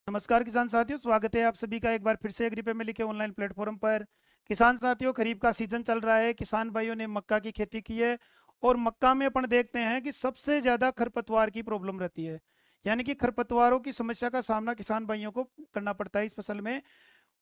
नमस्कार किसान साथियों, स्वागत है आप सभी का एक बार फिर से एग्री पे में लिखे ऑनलाइन प्लेटफॉर्म पर। किसान साथियों, खरीफ का सीजन चल रहा है। किसान भाइयों ने मक्का की खेती की है और मक्का में अपन देखते हैं कि सबसे ज़्यादा खरपतवार की प्रॉब्लम रहती है। यानी कि खरपतवारों की समस्या का सामना किसान भाइयों को करना पड़ता है इस फसल में।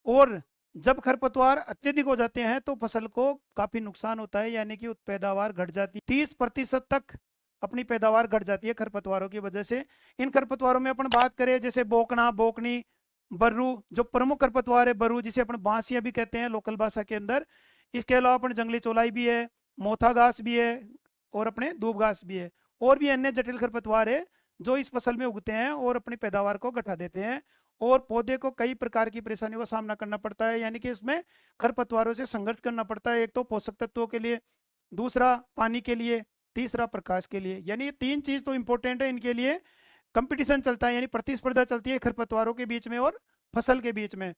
और जब खरपतवार अत्यधिक हो जाते हैं तो फसल को काफी नुकसान होता है, यानी कि पैदावार घट जाती है। 30% तक अपनी पैदावार घट जाती है खरपतवारों की वजह से। इन खरपतवारों में अपन बात करें जैसे बोकना, बोकनी, बर्रू, जो प्रमुख खरपतवार है बर्रू, जिसे अपन बांसिया भी कहते हैं लोकल भाषा के अंदर। इसके अलावा अपन जंगली चौलाई भी है, मोथा घास भी है और अपने दूब घास भी है। और भी अन्य जटिल खरपतवार है जो इस फसल में उगते हैं और अपनी पैदावार को घटा देते हैं। और पौधे को कई प्रकार की परेशानियों का सामना करना पड़ता है, यानी कि इसमें खरपतवारों से संघर्ष करना पड़ता है। एक तो पोषक तत्वों के लिए, दूसरा पानी के लिए, तीसरा प्रकाश के लिए। यानी ये तीन चीज तो इंपॉर्टेंट है। इनके लिए कंपटीशन चलता है, यानी प्रतिस्पर्धा चलती है खरपतवारों के बीच में और फसल के बीच में।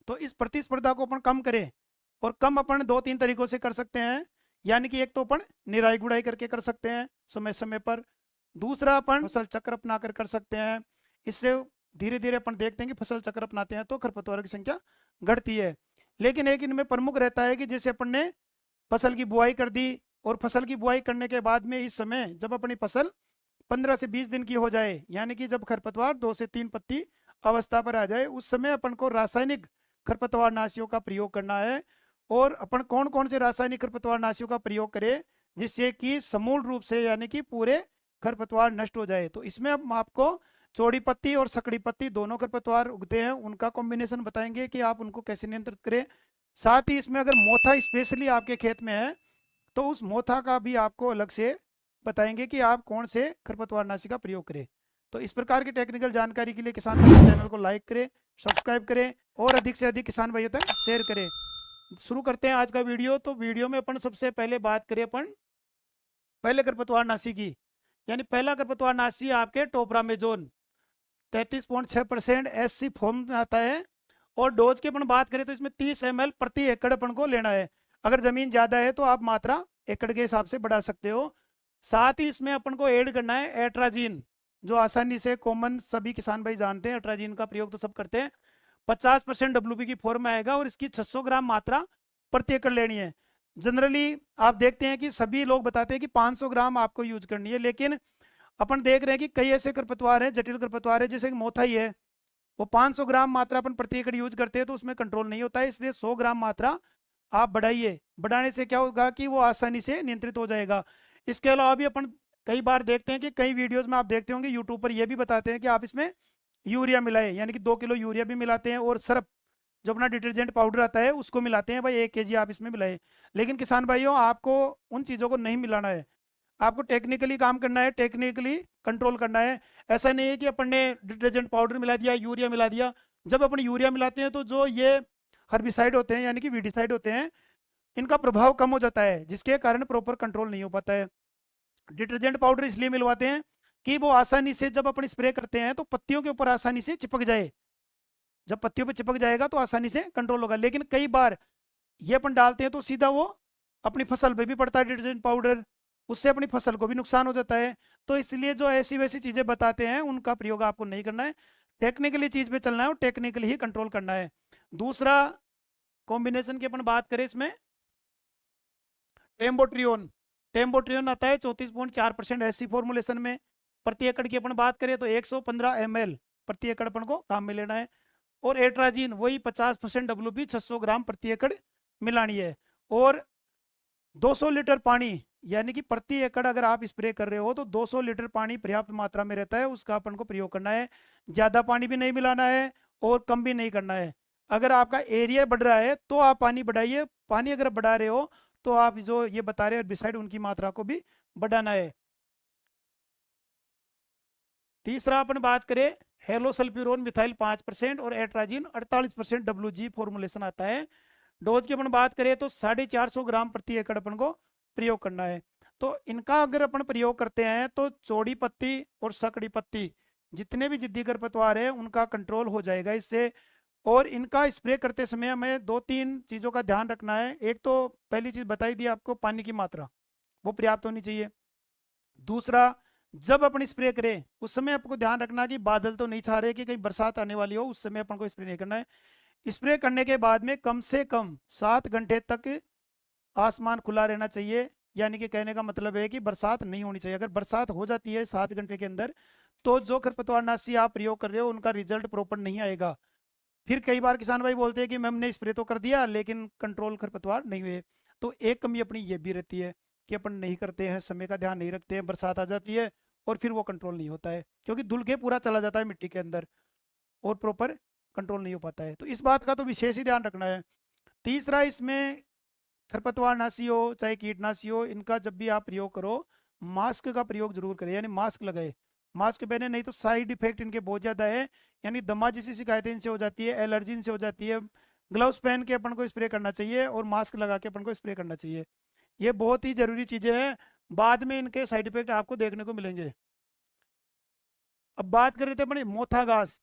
तो इस प्रतिस्पर्धा को अपन कम करें, और कम अपन दो तीन तरीकों से कर सकते हैं। यानी कि एक तो अपन निराई गुड़ाई करके कर सकते हैं समय समय पर। दूसरा अपन फसल चक्र अपना कर सकते हैं। इससे धीरे धीरे अपन देखते हैं कि फसल चक्र अपनाते हैं तो खरपतवारों की संख्या घटती है। लेकिन एक इनमें प्रमुख रहता है कि जैसे अपन ने फसल की बुआई कर दी, और फसल की बुआई करने के बाद में इस समय जब अपनी फसल 15 से 20 दिन की हो जाए, यानी कि जब खरपतवार 2 से 3 पत्ती अवस्था पर आ जाए, उस समय अपन को रासायनिक खरपतवार नाशियों का प्रयोग करना है। और अपन कौन कौन से रासायनिक खरपतवार नाशियों का प्रयोग करें जिससे कि समूल रूप से, यानी कि पूरे खरपतवार नष्ट हो जाए। तो इसमें हम आपको चौड़ी पत्ती और सकड़ी पत्ती दोनों खरपतवार उगते हैं, उनका कॉम्बिनेशन बताएंगे कि आप उनको कैसे नियंत्रित करें। साथ ही इसमें अगर मोथा स्पेशली आपके खेत में है तो उस मोथा का भी आपको अलग से बताएंगे कि आप कौन से खरपतवारनाशी का प्रयोग करें। तो इस प्रकार की टेक्निकल जानकारी के लिए किसान भाई चैनल को लाइक करें, सब्सक्राइब करें और अधिक से अधिक किसान भाइयों तक शेयर करें। शुरू करते हैं आज का वीडियो। तो वीडियो में अपन सबसे पहले बात करें अपन पहले खरपतवारनाशी की। यानी पहला खरपतवारनाशी आपके टोपरामेजोन 33.6% SC फॉर्म में आता है। और डोज की अपन बात करें तो इसमें 30 ml प्रति एकड़ अपन को लेना है। अगर जमीन ज्यादा है तो आप मात्रा एकड़ के हिसाब से बढ़ा सकते हो। साथ ही इसमें अपन को ऐड करना है एट्राजीन, जो आसानी से कॉमन सभी किसान भाई जानते हैं। एट्राजीन का प्रयोग तो सब करते हैं। 50% WP की फॉर्म में आएगा और इसकी 600 ग्राम मात्रा प्रति एकड़ लेनी है। जनरली आप देखते हैं कि सभी लोग बताते हैं कि 500 ग्राम आपको यूज करनी है, लेकिन अपन देख रहे हैं कि कई ऐसे खरपतवार हैं, जटिल खरपतवार है, जैसे कि मोथा ही है, वो 500 ग्राम मात्रा अपन प्रति एकड़ यूज करते हैं तो उसमें कंट्रोल नहीं होता है। इसलिए 100 ग्राम मात्रा आप बढ़ाइए। बढ़ाने से क्या होगा कि वो आसानी से नियंत्रित हो जाएगा। इसके अलावा भी अपन कई बार देखते हैं कि कई वीडियोज में आप देखते होंगे यूट्यूब पर, ये भी बताते हैं कि आप इसमें यूरिया मिलाए, यानी कि 2 किलो यूरिया भी मिलाते हैं, और सर्फ जो अपना डिटर्जेंट पाउडर आता है उसको मिलाते हैं, भाई 1 kg आप इसमें मिलाए। लेकिन किसान भाइयों, आपको उन चीज़ों को नहीं मिलाना है। आपको टेक्निकली काम करना है, टेक्निकली कंट्रोल करना है। ऐसा नहीं है कि अपन ने डिटर्जेंट पाउडर मिला दिया, यूरिया मिला दिया। जब अपन यूरिया मिलाते हैं तो जो ये हर्बिसाइड होते हैं, यानी कि वीडिसाइड होते हैं, इनका प्रभाव कम हो जाता है, जिसके कारण प्रॉपर कंट्रोल नहीं हो पाता है। डिटर्जेंट पाउडर इसलिए मिलवाते हैं कि वो आसानी से जब अपन स्प्रे करते हैं तो पत्तियों के ऊपर आसानी से चिपक जाए। जब पत्तियों पर चिपक जाएगा तो आसानी से कंट्रोल होगा। लेकिन कई बार ये अपन डालते हैं तो सीधा वो अपनी फसल पे भी पड़ता है डिटर्जेंट पाउडर, उससे अपनी फसल को भी नुकसान हो जाता है। तो इसलिए जो ऐसी वैसी चीजें बताते हैं उनका प्रयोग आपको नहीं करना है। टेक्निकली चीज पे चलना है और टेक्निकली ही कंट्रोल करना है। दूसरा कॉम्बिनेशन की अपन बात करें, इसमें टेम्बोट्रियोन टेम्बोट्रियोन आता है 34.4% SC फॉर्मुलेशन में। प्रति एकड़ की अपन बात करें तो 115 ml प्रति एकड़ अपन को काम में लेना है। और एट्राजीन वही 50% WP 600 ग्राम प्रति एकड़ मिलानी है। और 200 लीटर पानी, यानी कि प्रति एकड़ अगर आप स्प्रे कर रहे हो तो 200 लीटर पानी पर्याप्त मात्रा में रहता है, उसका अपन को प्रयोग करना है। ज्यादा पानी भी नहीं मिलाना है और कम भी नहीं करना है। अगर आपका एरिया बढ़ रहा है तो आप पानी बढ़ाइए। पानी अगर बढ़ा रहे हो तो आप जो ये बता रहे हैं हेर्बिसाइड, उनकी मात्रा को भी बढ़ाना है। तीसरा अपन बात करें, हेलोसल्फ्यूरोन मिथाइल 5% और एट्राजीन 48% WG फॉर्मुलेशन आता है। डोज की अपन बात करें तो 450 ग्राम प्रति एकड़ अपन को प्रयोग करना है। तो इनका अगर अपन प्रयोग करते हैं तो चौड़ी पत्ती और सकड़ी पत्ती, जितने भी जिद्दी खरपतवार है, उनका कंट्रोल हो जाएगा इससे। और इनका स्प्रे करते समय हमें दो तीन चीज़ों का ध्यान रखना है। एक तो पहली चीज़ बताई दी आपको, पानी की मात्रा वो पर्याप्त होनी चाहिए। दूसरा, जब अपन स्प्रे करें उस समय आपको ध्यान रखना कि बादल तो नहीं छा रहे कि कहीं बरसात आने वाली हो, उस समय अपन को स्प्रे नहीं करना है। स्प्रे करने के बाद में कम से कम 7 घंटे तक आसमान खुला रहना चाहिए। यानी कि कहने का मतलब है कि बरसात नहीं होनी चाहिए। अगर बरसात हो जाती है 7 घंटे के अंदर तो जो खरपतवारनाशी आप प्रयोग कर रहे हो उनका रिजल्ट प्रॉपर नहीं आएगा। फिर कई बार किसान भाई बोलते हैं कि मैम ने स्प्रे तो कर दिया लेकिन कंट्रोल खरपतवार नहीं हुए। तो एक कमी अपनी ये भी रहती है कि अपन नहीं करते हैं, समय का ध्यान नहीं रखते हैं, बरसात आ जाती है और फिर वो कंट्रोल नहीं होता है क्योंकि धुल के पूरा चला जाता है मिट्टी के अंदर और प्रॉपर कंट्रोल नहीं हो पाता है। तो इस बात का तो विशेष ही ध्यान रखना है। तीसरा, इसमें खरपतवारनाशी हो चाहे कीटनाशी हो, इनका जब भी आप प्रयोग करो मास्क का प्रयोग जरूर करें, यानी मास्क लगाए, मास्क पहने, नहीं तो साइड इफेक्ट इनके बहुत ज़्यादा है। यानी दमा जैसी शिकायतें इनसे हो जाती है, एलर्जी इनसे हो जाती है। ग्लव्स पहन के अपन को स्प्रे करना चाहिए और मास्क लगा के अपन को स्प्रे करना चाहिए। ये बहुत ही जरूरी चीज़ें हैं, बाद में इनके साइड इफेक्ट आपको देखने को मिलेंगे। अब बात कर रहे थे अपने मोथा घास,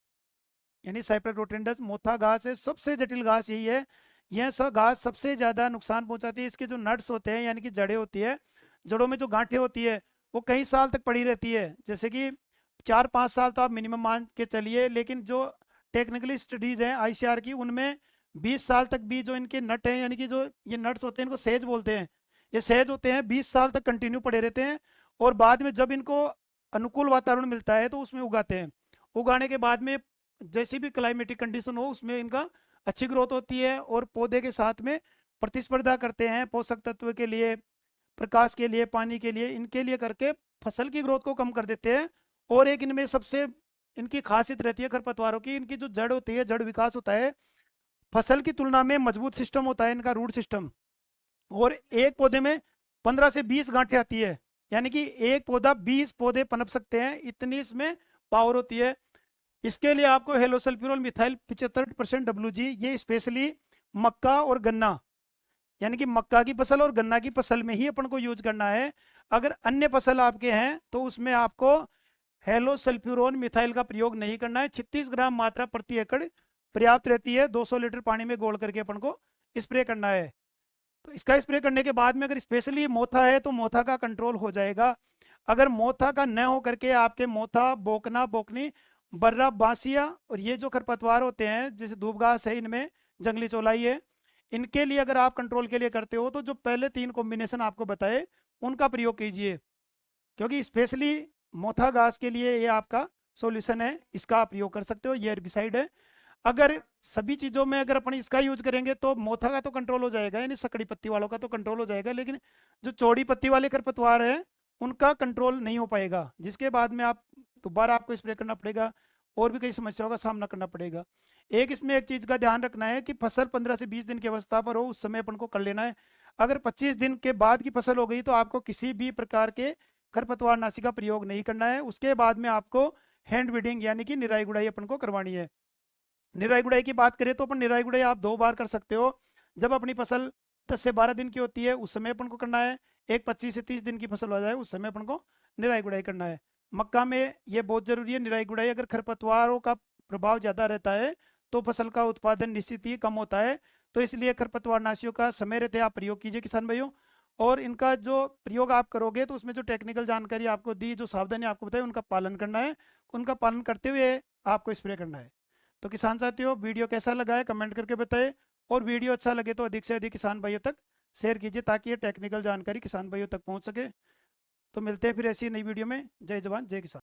यानी साइप्रस मोथा घास है, सबसे जटिल घास यही है। यह सब घास सबसे ज्यादा नुकसान पहुंचाती है। इसके जो नट्स होते हैं यानी कि जड़ें होती है, जड़ों में जो गांठें होती है वो कई साल तक पड़ी रहती है, जैसे कि 4-5 साल तो आप मिनिमम मान के चलिए। लेकिन जो टेक्निकली स्टडीज हैं आईसीआर की, उनमें 20 साल तक भी जो इनके नट हैं, यानी कि जो ये नट्स होते हैं इनको सेज बोलते हैं, ये सेज होते हैं 20 साल तक कंटिन्यू पड़े रहते हैं। और बाद में जब इनको अनुकूल वातावरण मिलता है तो उसमें उगाते हैं। उगाने के बाद में जैसी भी क्लाइमेटिक कंडीशन हो उसमें इनका अच्छी ग्रोथ होती है और पौधे के साथ में प्रतिस्पर्धा करते हैं पोषक तत्व के लिए, प्रकाश के लिए, पानी के लिए, इनके लिए करके फसल की ग्रोथ को कम कर देते हैं। और एक इनमें सबसे इनकी खासियत रहती है खरपतवारों की, इनकी जो जड़ होती है, जड़ विकास होता है फसल की तुलना में मजबूत सिस्टम होता है इनका, रूट सिस्टम। और एक पौधे में 15 से 20 गांठें आती है, यानी कि एक पौधा 20 पौधे पनप सकते हैं, इतनी इसमें पावर होती है। इसके लिए आपको हेलोसल्फ्यूरॉल मिथाइल 75% WG, ये स्पेशली मक्का और गन्ना, यानी कि मक्का की फसल और गन्ना की फसल में ही अपन को यूज करना है। अगर अन्य फसल आपके हैं तो उसमें आपको हेलोसल्फ्यूरोन मिथाइल का प्रयोग नहीं करना है। 36 ग्राम मात्रा प्रति एकड़ पर्याप्त रहती है, 200 लीटर पानी में घोल करके अपन को स्प्रे करना है। तो इसका स्प्रे करने के बाद में अगर स्पेशली मोथा है तो मोथा का कंट्रोल हो जाएगा। अगर मोथा का न हो करके आपके मोथा, बोकना, बोकनी, बर्रा, बांसिया और ये जो खरपतवार होते हैं जैसे धूप घास है, इनमें जंगली चौलाई है, इनके लिए अगर आप कंट्रोल के लिए करते हो तो जो पहले 3 कॉम्बिनेशन आपको बताए उनका प्रयोग कीजिए, क्योंकि स्पेशली मोथा घास के लिए ये आपका सॉल्यूशन है, इसका आप प्रयोग कर सकते हो, ये हेर्बिसाइड है। अगर सभी चीजों में अगर अपन इसका यूज करेंगे तो मोथा का तो कंट्रोल हो जाएगा, यानी सकड़ी पत्ती वालों का तो कंट्रोल हो जाएगा, लेकिन जो चौड़ी पत्ती वाले खरपतवार है उनका कंट्रोल नहीं हो पाएगा, जिसके बाद में आप दोबारा आपको स्प्रे करना पड़ेगा और भी कई समस्याओं का सामना करना पड़ेगा। एक इसमें एक चीज का ध्यान रखना है कि फसल 15 से 20 दिन की अवस्था पर हो उस समय अपन को कर लेना है। अगर 25 दिन के बाद की फसल हो गई तो आपको किसी भी प्रकार के खरपतवार नाशी का प्रयोग नहीं करना है। उसके बाद में आपको हैंड बीडिंग यानी कि निराई गुड़ाई अपन को करवानी है। निराई गुड़ाई की बात करें तो अपन निराई गुड़ाई आप 2 बार कर सकते हो। जब अपनी फसल 10 से 12 दिन की होती है उस समय अपन को करना है। एक 25 से 30 दिन की फसल हो जाए उस समय अपन को निराई गुड़ाई करना है। मक्का में ये बहुत जरूरी है निराई गुड़ाई। अगर खरपतवारों का प्रभाव ज़्यादा रहता है तो फसल का उत्पादन निश्चित ही कम होता है। तो इसलिए खरपतवार नाशियों का समय रहते आप प्रयोग कीजिए किसान भाइयों। और इनका जो प्रयोग आप करोगे तो उसमें जो टेक्निकल जानकारी आपको दी, जो सावधानी आपको बताई, उनका पालन करना है। उनका पालन करते हुए आपको स्प्रे करना है। तो किसान साथियों, वीडियो कैसा लगा है कमेंट करके बताएं, और वीडियो अच्छा लगे तो अधिक से अधिक किसान भाइयों तक शेयर कीजिए ताकि ये टेक्निकल जानकारी किसान भाइयों तक पहुंच सके। तो मिलते हैं फिर ऐसी नई वीडियो में। जय जवान जय किसान।